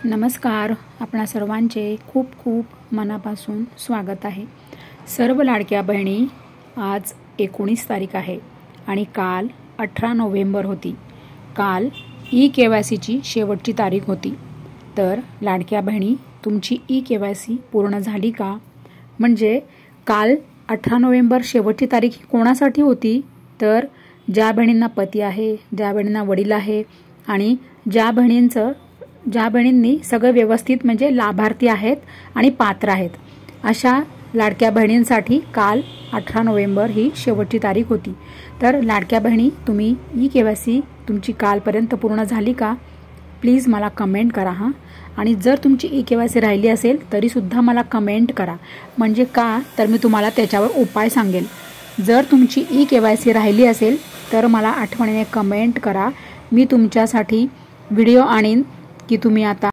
नमस्कार. आपणा सर्वांचे खूप खूप मनापासून स्वागत आहे. सर्व लाडक्या बहिणी, आज 19 तारीख आहे आणि काल 18 नोव्हेंबर होती. काल ई-KYCची शेवटची तारीख होती. तर लाडक्या बहिणी, तुमची ई-KYC पूर्ण झाली का? म्हणजे काल 18 नोव्हेंबर शेवटची तारीख कोणासाठी होती? तर ज्या बहिणींना पती आहे, ज्या बहिणींना वडील आहे आणि ज्या बहिणींनी सगळं व्यवस्थित म्हणजे लाभार्थी आहेत आणि पात्र आहेत, अशा लाडक्या बहिणींसाठी काल 18 नोव्हेंबर ही शेवटची तारीख होती. तर लाडक्या बहिणी, तुम्ही ई-KYC तुमची कालपर्यंत पूर्ण झाली का? प्लीज मला कमेंट करा हां. आणि जर तुमची ई-KYC राहिली असेल तरीसुद्धा मला कमेंट करा. म्हणजे का तर मी तुम्हाला त्याच्यावर उपाय सांगेल. जर तुमची ई-KYC राहिली असेल तर मला आठवणीने कमेंट करा. मी तुमच्यासाठी व्हिडिओ आणीन की तुम्ही आता